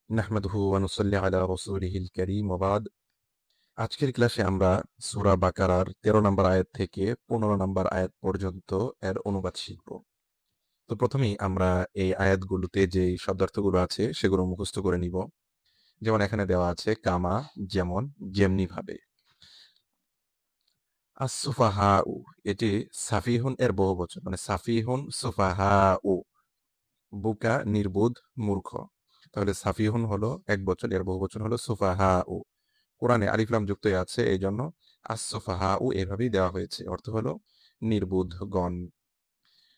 নাহমাদুহু ওয়া নুসাল্লি আলা রাসূলিহিল কারীম ওয়া বাদ। আজকের ক্লাসে আমরা সূরা বাকারার ১৩ নম্বর আয়াত থেকে ১৫ নম্বর আয়াত পর্যন্ত এর অনুবাদ শিখব। তো প্রথমেই আমরা এই আয়াতগুলোতে যেই শব্দার্থগুলো আছে সেগুলো মুখস্থ করে নিব। যেমন এখানে দেওয়া আছে কামা, যেমন, যেমনিভাবে। আস-সুফাহাউ, এটি সাফিহুন এর বহুবচন, মানে সাফিহুন সুফাহাউ, বোকা, নির্বোধ, মূর্খ। তাহলে সাফিহুন হলো এক বচন, এর বহুবচন হলো সুফাহাউ। কোরআনে আলিফ লাম যুক্ত আছে, এই জন্য আস-সুফাহাউ এভাবেই দেওয়া হয়েছে। অর্থ হলো নির্বুদ্ধগণ।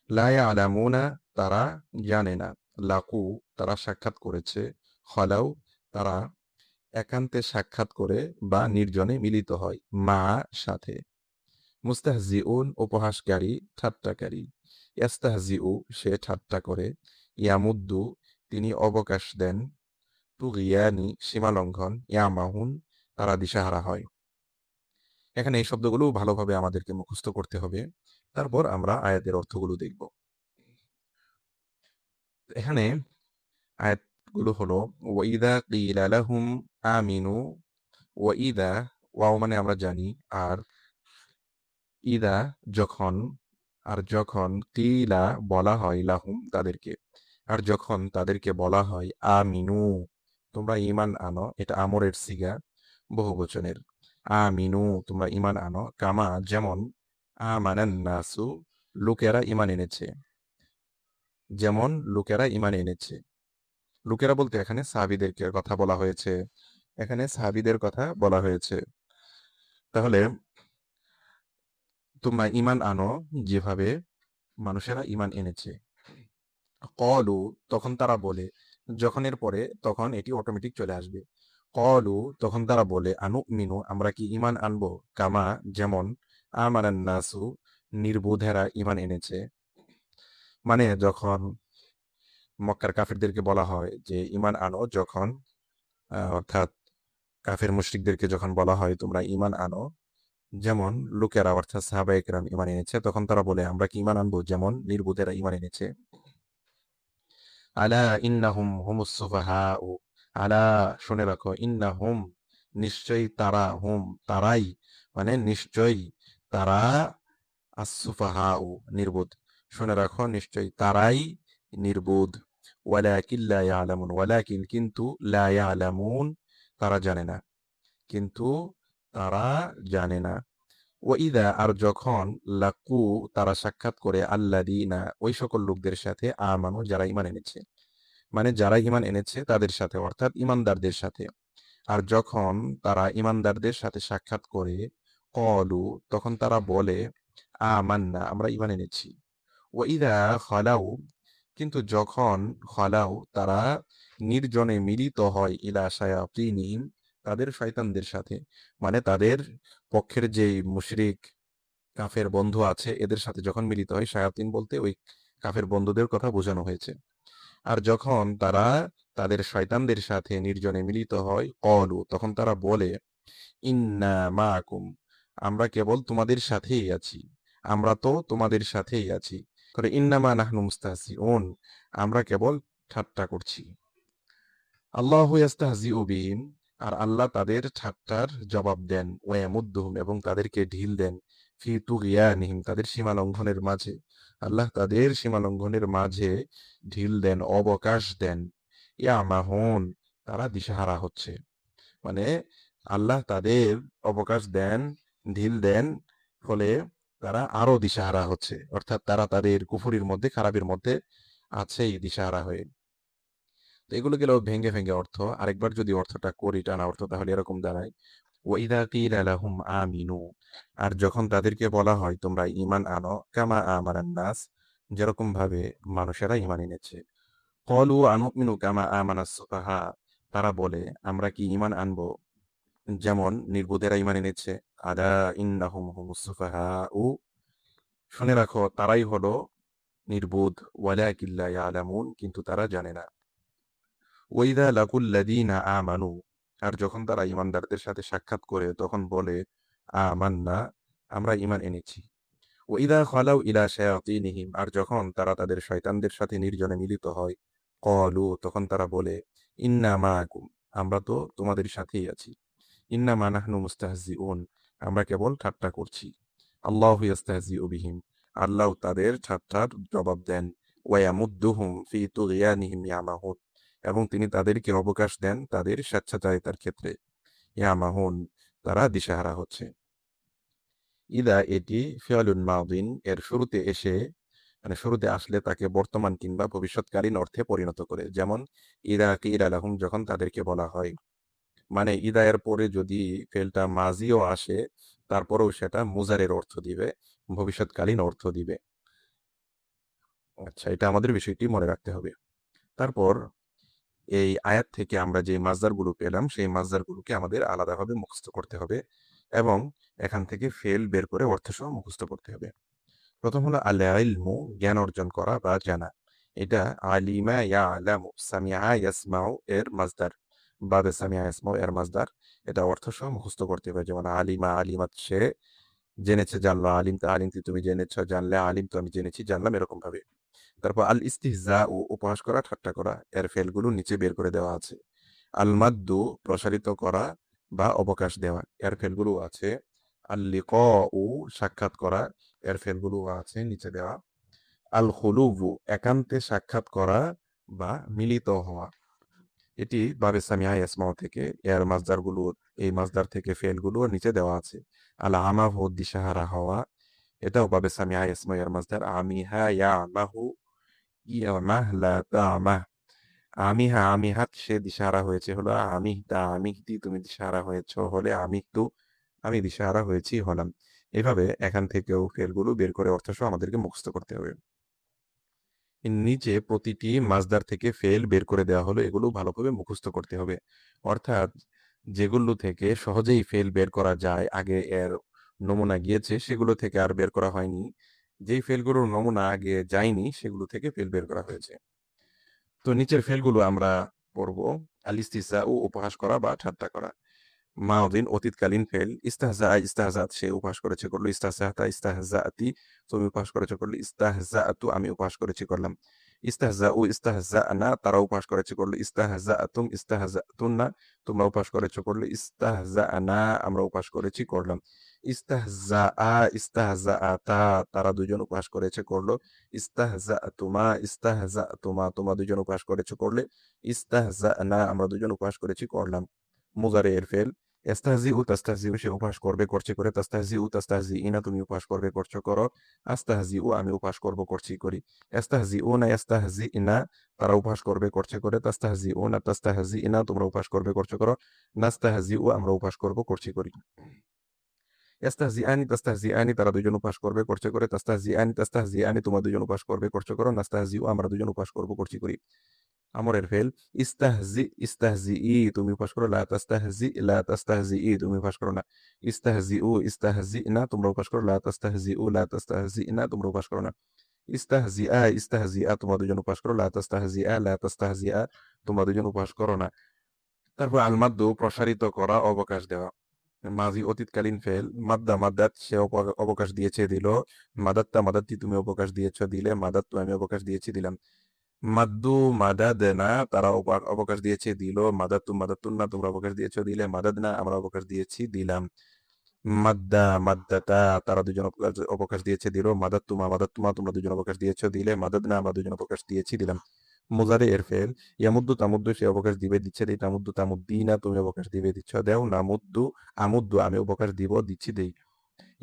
লা ইয়ালামুনা, তারা জানে না। লাকু, তারা সাক্ষাৎ করেছে। খলাউ, তারা একান্তে সাক্ষাৎ করে বা নির্জনে মিলিত হয়, মা, সাথে। মুস্তাহজিউন, উপহাসকারী, ঠাট্টাকারী। ইয়াস্তাহজিউ, সে ঠাট্টা করে। ইয়ামুদ্দু, তিনি অবকাশ দেন। তুগিয়ানি, সীমালঙ্ঘন। ইয়ামাহুন, তারা দিশাহারা হয়। এখানে এই শব্দগুলো ভালোভাবে আমাদেরকে মুখস্থ করতে হবে। তারপর আমরা আয়াতের অর্থগুলো দেখব। এখানে আয়াতগুলো হলো ওয়াইদা কিলা লাহুম আমিনু। ওয়াইদা, ওয়াও মানে আমরা জানি, আর ইদা যখন, আর যখন কিলা বলা হয় লাহুম তাদেরকে, আর যখন তাদেরকে বলা হয় আমিনু, তোমরা ঈমান আনো, এটা আমরের সিগা, বহুবচনের। আমিনু, তোমরা ঈমান আনো, কামা, যেমন, আমানান নাসু, লোকেরা ঈমান এনেছে, যেমন লোকেরা ঈমান এনেছে। লোকেরা বলতে এখানে সাহাবীদেরকে কথা বলা হয়েছে, এখানে সাহাবীদের কথা বলা হয়েছে। তাহলে তোমরা ঈমান আনো যেভাবে মানুষেরা ঈমান এনেছে। কলু, তখন তারা বলে, যখন এর পরে তখন এটি অটোমেটিক চলে আসবে। কলু, তখন তারা বলে, আনুমিনু, আমরা কি ঈমান আনবো, কামা, যেমন, আমানান নাসু, নির্বোধেরা ঈমান এনেছে। মানে যখন মক্কার কাফিরদেরকে বলা হয় যে ঈমান আনো, যখন অর্থাৎ কাফের মুশরিকদেরকে যখন বলা হয় তোমরা ঈমান আনো, যেমন লোকেরা অর্থাৎ সাহাবায়ে কেরাম ঈমান এনেছে, তখন তারা বলে আমরা কি ঈমান আনবো যেমন নির্বোধেরা ঈমান এনেছে। আলা ইন্নাহুম হুমুস সুফাহাউ, আলা, শুনে রাখো, ইন্নাহুম, নিশ্চয়ই তারা, হুম, তারাই, মানে নিশ্চয়ই তারা, আস-সুফাহাউ, নির্বোধ। শুনে রাখো, নিশ্চয়ই তারাই নির্বোধ। ওয়ালাকিন লা ইয়ালামুন, ওয়ালাকিন, কিন্তু, লা ইয়ালামুন, তারা জানে না, কিন্তু তারা জানে না। ওয়াইদা, আর যখন, লাকু, তারা সাক্ষাৎ করে, আল্লাযীনা, ওই সকল লোকদের সাথে, আমানু, যারা ঈমান এনেছে, মানে যারা ঈমান এনেছে তাদের সাথে, অর্থাৎ ঈমানদারদের সাথে। আর যখন তারা ঈমানদারদের সাথে সাক্ষাৎ করে, ক্বালু, তখন তারা বলে, আমান্না, আমরা ঈমান এনেছি। ওয়াইদা খালাউ, কিন্তু যখন, খালাউ, তারা নির্জনে মিলিত হয়, ইলা শায়াতিনিহিম, তাদের শয়তানদের সাথে, মানে তাদের পক্ষের যেই মুশরিক কাফের বন্ধু আছে এদের সাথে যখন মিলিত হয়, শায়াতিন বলতে ওই কাফের বন্ধুদের কথা বোঝানো হয়েছে। আর যখন তারা তাদের শয়তানদের সাথে নির্জনে মিলিত হয়, ক্বালু, তখন তারা বলে, ইন্না মাআকুম, আমরা কেবল তোমাদের সাথেই আছি, আমরা তো তোমাদের সাথেই আছি। করে ইন্নামা নাহনু মুস্তাহজিউন, আমরা কেবল ঠাট্টা করছি। আল্লাহু ইয়াস্তাহজিউ বিহিম, আর আল্লাহ তাদের ঠাট্টার জবাব দেন। ওয়া ইয়ামুদ্দুহুম, এবং তাদেরকে ঢিল দেন। ফি তুগয়ানিহিম, তাদের সীমা লঙ্ঘনের মাঝে, আল্লাহ তাদের সীমা লঙ্ঘনের মাঝে ঢিল দেন, অবকাশ দেন। ইয়ামাহুন, তারা দিশাহারা হচ্ছে, মানে আল্লাহ তাদের অবকাশ দেন, ঢিল দেন, ফলে তারা আরো দিশাহারা হচ্ছে, অর্থাৎ তারা তাদের কুফরির মধ্যে, খারাপের মধ্যে আছেই দিশাহারা হয়ে। তো এগুলো গেল ভেঙ্গে ভেঙ্গে অর্থ। আরেকবার যদি অর্থটা করি টানা অর্থ, তাহলে এরকম দাঁড়ায়, ওয়াইদা কিলা লাহুম আমিনু, আর যখন তাদেরকে বলা হয় তোমরা ঈমান আনো, কামা আমানান নাস, যেরকম ভাবে মানুষেরা ঈমান এনেছে। ক্বালু আনুমিনু কামা আমানাস সুফাহা, তারা বলে আমরা কি ঈমান আনবো যেমন নির্বোধেরা ঈমান এনেছে। আলা ইন্নাহুম হুমুস সুফাহাউ, শুনে রাখো তারাই হলো নির্বোধ। ওয়ালাকিন লা ইয়ালামুন, কিন্তু তারা জানে না। ওয়াইদা লাকুল লাযীনা আমানু, আর যখন তারা ঈমানদারদের সাথে সাক্ষাৎ করে তখন বলে, আমান্না, আমরা ঈমান এনেছি। ওয়াইদা খালাউ ইলা শায়াতিনিহিম, আর যখন তারা তাদের শয়তানদের সাথে নির্জনে মিলিত হয়, ক্বালু তখন তারা বলে, ইন্না মাআকুম আমরা তো তোমাদের সাথেই আছি। ইন্নামা নাহনু মুস্তাহজিউন আমরা কেবল ঠাট্টা করছি। আল্লাহু ইস্তাহজিউ বিহিম আল্লাহ তাদের ঠাট্টার জবাব দেন। ওয়া ইয়ামুদ্দুহুম ফি তুগয়ানিহিম ইয়ামাহুন এবং তিনি তাদেরকে অবকাশ দেন তাদের স্বেচ্ছাচারিতার ক্ষেত্রে। ইয়ামাহুন তারা দিশাহারা হচ্ছে। ইদা এটি ফিয়ালুন মাদিন এর শুরুতে এসে মানে শুরুতে আসলে তাকে বর্তমান কিংবা ভবিষ্যৎকালীন অর্থে পরিণত করে। যেমন ইদা কিলা লাহুম যখন তাদেরকে বলা হয়। মানে ইদা এর পরে যদি ফেলটা মাজিও আসে তারপরেও সেটা মুজারের অর্থ দিবে, ভবিষ্যৎকালীন অর্থ দিবে। আচ্ছা, এটা আমাদের বিষয়টি মনে রাখতে হবে। তারপর এই আয়াত থেকে আমরা যে মাসদারগুলো পেলাম সেই মাসদারগুলোকে আমাদের আলাদাভাবে মুখস্থ করতে হবে এবং এখান থেকে ফেল বের করে অর্থসহ মুখস্থ করতে হবে। প্রথম হলো আল ইলমু জ্ঞান অর্জন করা বা জানা। এটা আলিমা ইয়ালামু সামিআ ইয়াসমাউ এর মাসদার। বাবে সামিআ ইয়াসমাউ এর মাসদার। এটা অর্থসহ মুখস্থ করতে হবে। যেমন আলিমা আলিমাত সে জেনেছে জানলো, আলিম তা আলিম তুমি জেনেছ জানলে, আলিম তো আমি জেনেছি জানলাম, এরকম ভাবে। তারপর আল ইস্তিহজা ও উপহাস করা ঠাট্টা করা এর ফেলগুলো নিচে বের করে দেওয়া আছে। আল মাদ্দু প্রসারিত করা বা অবকাশ দেওয়া এর ফেলগুলো আছে। আল লিকাউ সাক্ষাৎ করা এর ফেলগুলো আছে নিচে দেওয়া। আল খুলুবু একান্তে সাক্ষাৎ করা বা মিলিত হওয়া, এটি বাবে সামিআ ইয়াসমাউ থেকে এর মাসদারগুলো, এই মাসদার থেকে ফেলগুলো নিচে দেওয়া আছে। আল আমাহু দিশাহারা হওয়া, এটাও বাবে সামিআ ইয়াসমাউ এর মাসদার। আমিহা ইয়ামাহু ইয়ামাহ লা তামাহ। আমিহা আমিহাত সে দিশাহারা হয়েছে হলো আমিহতা আমিহতি তুমি দিশাহারা হয়েছ হলে আমিহতু আমি দিশাহারা হয়েছি হলাম। এভাবে এখান থেকেও ফেলগুলো বের করে অর্থসহ আমাদেরকে মুখস্থ করতে হবে। নিচে প্রতিটি মাসদার থেকে ফেল বের করে দেওয়া হলো, এগুলো ভালোভাবে মুখস্থ করতে হবে। অর্থাৎ যেগুলো থেকে সহজেই ফেল বের করা যায়, আগে এর নমুনা গিয়েছে সেগুলো থেকে আর বের করা হয়নি। যেই ফেলগুলোর নমুনা আগে যায়নি সেগুলো থেকে ফেল বের করা হয়েছে। তো নিচের ফেলগুলো আমরা পড়ব। আল ইস্তিহজা ও উপহাস করা বা ঠাট্টা করা। মাউদিন অতীতকালীন ফেল। ইস্তাহজা ইস্তাহজাত সে উপহাস করেছে করলো। ইস্তাহজাতা ইস্তাহজাতি তুমি উপহাস করেছো করলে। ইস্তাহজাতু আমি উপহাস করেছি করলাম। ইস্তাহজাউ ইস্তাহজানা তারা উপহাস করেছে করলো। ইস্তাহজাতুম ইস্তাহজাতুন্না তোমরা উপহাস করেছো করলে। ইস্তাহজানা আমরা উপহাস করেছি করলাম। ইস্তাহজাআ ইস্তাহজাআতা তারা দুজন উপহাস করেছে করলো। ইস্তাহজাতুমা ইস্তাহজাতুমা তোমরা দুজন উপহাস করেছো করলে। ইস্তাহজানা আমরা দুজন উপহাস করেছি করলাম। মুজারে এর ফেল। ইস্তাহজিউ তাস্তাহজিউ সে উপহাস করবে করছে করে। তাস্তাহজিউ তাস্তাহজিইনা তুমি উপহাস করবে করছো করো। আস্তাহজিউ আমি উপহাস করব করছি করি। ইস্তাহজিউনা ইস্তাহজিইনা তারা উপহাস করবে করছে করে। তাস্তাহজিউনা তাস্তাহজিইনা তোমরা উপহাস করবে করছো করো। নাস্তাহজিউ আমরা উপহাস করব করছি করি। ইস্তাহজিআনি তাস্তাহজিআনি তারা দুজন উপহাস করবে করছে করে। তাস্তাহজিআনি তাস্তাহজিআনি তোমরা দুজন উপহাস করবে করছো করো। নাস্তাহজিউ আমরা দুজন উপহাস করব করছি করি। আমরের ফেল। ইস্তাহজি ইস্তাহজিই তুমি পাস করো। লা তাস্তাহজি লা তাস্তাহজিই তুমি পাস করো না। ইস্তাহজিউ ইস্তাহজিনা তোমরা পাস করো। লা তাস্তাহজিউ লা তাস্তাহজিনা তোমরা পাস করো না। ইস্তাহজিআ ইস্তাহজিআ তোমরা দুজন পাস করো। লা তাস্তাহজিআ লা তাস্তাহজিআ তোমরা দুজন পাস করো না। তারপর আল মাদ্দু প্রসারিত করা অবকাশ দেওয়া। মাজি অতীতকালীন ফেল। মাদ্দা মাদ্দাত সে অবকাশ দিয়েছে দিল। মাদাত্তা মাদাত্তি তুমি অবকাশ দিয়েছ দিলে। মাদাত্তু আমি অবকাশ দিয়েছি দিলাম। মাদ্দু মাদাদনা তারা অবকাশ দিয়েছে দিল। মাদাত্তু মাদাত্তুন্না তোমরা অবকাশ দিয়েছ দিলে। মাদাদনা আমরা অবকাশ দিয়েছি দিলাম। মাদ্দা মাদ্দাতা তারা দুজন অবকাশ দিয়েছে দিল। মাদাত্তুমা মাদাত্তুমা তোমরা দুজন অবকাশ দিয়েছ দিলে। মাদাদনা আমরা দুজন অবকাশ দিয়েছি দিলাম। মুজারে এর ফেল। ইয়ামুদ্দু তামুদ্দু সে অবকাশ দিবে দিচ্ছে দেই। তামুদ্দু তামুদ্দিনা তুমি অবকাশ দিবে দিচ্ছ দেও। নামুদ্দু আমুদ্দু আমি অবকাশ দিব দিচ্ছি দেই।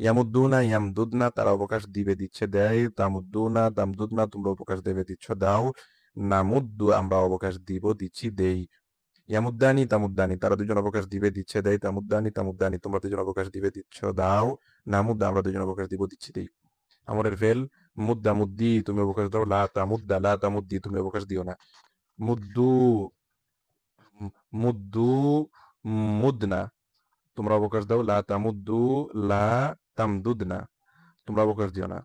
ইয়ামুদ্দুনা ইয়ামদুদনা তারা অবকাশ দিবে দিচ্ছে দেয়। তামুদ্দুনা তামদুদনা তোমরা অবকাশ দেবে দিচ্ছ দাও। নামুদ্দু আমরা অবকাশ দিব দিচ্ছি দেই। ইয়ামুদ্দানি তামুদ্দানি তারা দুজন অবকাশ দিবে দিচ্ছে দেয়। তামুদ্দানি তামুদ্দানি তোমরা দুজন অবকাশ দিবে দিচ্ছ দাও। নামুদ্দা আমরা দুজন অবকাশ দিব দিচ্ছি দেই। আমরের ফেল। মুদ্দা মুদ্দি তুমি অবকাশ দাও। লা তামুদ্দা লা তামুদ্দি তুমি অবকাশ দিও না। মুদ্দু মুদ্দু মুদনা তোমরা অবকাশ দাও। লা তামুদ্দু লা তামদুদনা তোমরা অবকাশ দিও না।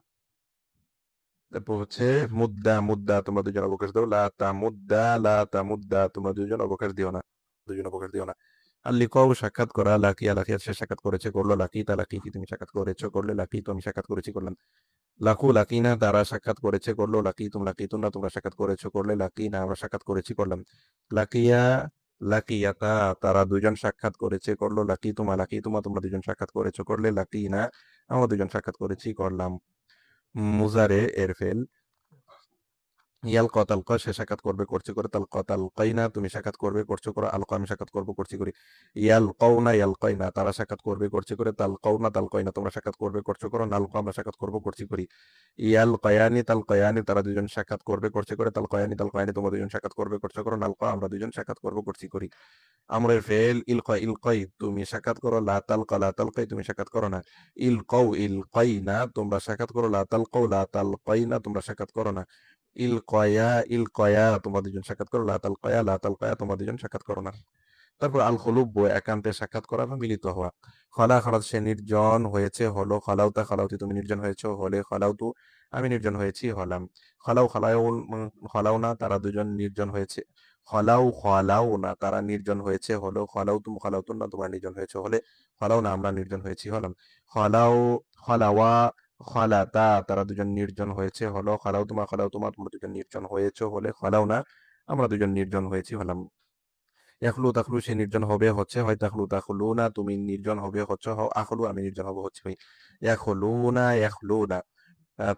তারপর হচ্ছে মুদ্দা মুদ্দা তোমরা দুজন অবকাশ দাও। লা তামুদ্দা লা তামুদ্দা তোমরা দুজন অবকাশ দিও না। দুজন অবকাশ দিও না। আর লিকাও সাক্ষাৎ করা। লাকিয়া লাকিয়া সে সাক্ষাৎ করেছে করলো। লাকিতা লাকিতি তুমি সাক্ষাৎ করেছো করলে। লাকি তো আমি সাক্ষাৎ করেছি করলাম। লাকু লাকিনা তারা সাক্ষাৎ করেছে করলো, লাকিতুম লাকিতুনা তোমরা সাক্ষাৎ করেছো করলে, লাকিনা আমরা সাক্ষাৎ করেছি করলাম। লাকিয়া লাকিয়াতা তারা দুজন সাক্ষাৎ করেছে করলো, লাকিতুমা লাকিতুমা তোমরা দুজন সাক্ষাৎ করেছো করলে, লাকিনা আমরা দুজন সাক্ষাৎ করেছি করলাম। মুজারে এর ফেল। ইয়ালকা তালকা সে সাক্ষাৎ করবে করছে করে, তালকা তালকাইনা তুমি সাক্ষাৎ করবে করছো করো, আলকা আমি সাক্ষাৎ করবো করছি করি। ইয়ালকাউনা ইয়ালকাইনা তারা সাক্ষাৎ করবে করছে করে, তালকাউনা তালকাইনা তোমরা সাক্ষাৎ করবে করছো করো, নালকা আমরা সাক্ষাৎ করবো করছি করি। ইয়ালকায়ানি তালকায়ানি তারা দুজন সাক্ষাৎ করবে করছে করে, তালকায়ানি তালকায়ানি তোমরা দুজন সাক্ষাৎ করবে করছো করো, নালকা আমরা দুজন সাক্ষাৎ করবো করছি করি। আমরের ফেল ইলকা ইলকাই তুমি সাক্ষাৎ করো, লা তালকা লা তালকাই তুমি সাক্ষাৎ করো না। ইলকাউ ইলকাইনা তোমরা সাক্ষাৎ করো, লা তালকাউ লা তালকাইনা তোমরা সাক্ষাৎ করো না। ইলকয়া ইলকয়া তোমরা দুজন সাক্ষাৎ করো, লা তালকয়া লা তালকয়া তোমরা দুজন সাক্ষাৎ করো না। তারপর আল খুলুব একান্তে সাক্ষাৎ করা বা মিলিত হওয়া। খলা খালাত সে নির্জন হয়েছে হলো, খলাউতা খালাউতি তুমি নির্জন হয়েছো হলে, খলাউতু আমি নির্জন হয়েছি হলাম। খলাউ খলাউ খলাউ না তারা দুজন নির্জন হয়েছে, খলাউ খলাউ না তারা নির্জন হয়েছে হলো, খলাউ তুম খলাউতুন না তোমরা নির্জন হয়েছে হলে, খলাউ না আমরা নির্জন হয়েছি হলাম। খলাউ খলাওয়া খলাতা তারা দুজন নির্জন হয়েছে হলো, খলাউ তুমা খলাউ তুমা তোমরা দুজন নির্জন হয়েছো হলে, খলাউ না আমরা দুজন নির্জন হয়েছি হলাম। ইয়াখলু তাখলু সে নির্জন হবে হচ্ছে হয়, তাখলু তাখলু না তুমি নির্জন হবে হচ্ছে হও, আখলু আমি নির্জন হব হচ্ছে হই। ইয়াখলু না ইয়াখলু না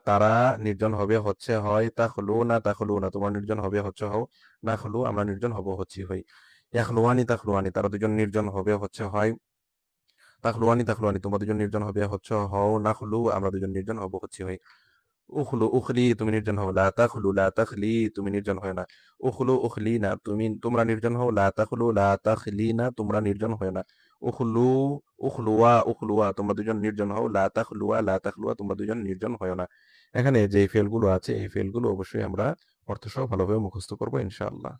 তারা নির্জন হবে হচ্ছে হয়, তাখলু না তাখলু না তোমার নির্জন হবে হচ্ছে হও, নাখলু আমরা নির্জন হব হচ্ছি হই। ইয়াখলুয়ানি তাখলুয়ানি তারা দুজন নির্জন হবে হচ্ছে হয়, তাখলুয়ানি তাখলুয়ানি তোমরা দুজন নির্জন হবে হচ্ছে হও, নাখলু আমরা দুজন নির্জন হব হচ্ছি হই। উখলু উখলি তুমি নির্জন হও, লা তাখলু লা তাখলি তুমি নির্জন হয় না। উখলু উখলি না তোমরা নির্জন হও, লা তাখলু লা তাখলি না তোমরা নির্জন হয় না। উখলু উখলুয়া উখলুয়া তোমরা দুজন নির্জন হও, লা তাখলুয়া লা তাখলুয়া তোমরা দুজন নির্জন হয় না। এখানে যে ফেলগুলো আছে এই ফেলগুলো অবশ্যই আমরা অর্থসহ ভালোভাবে মুখস্থ করবো ইনশাআল্লাহ।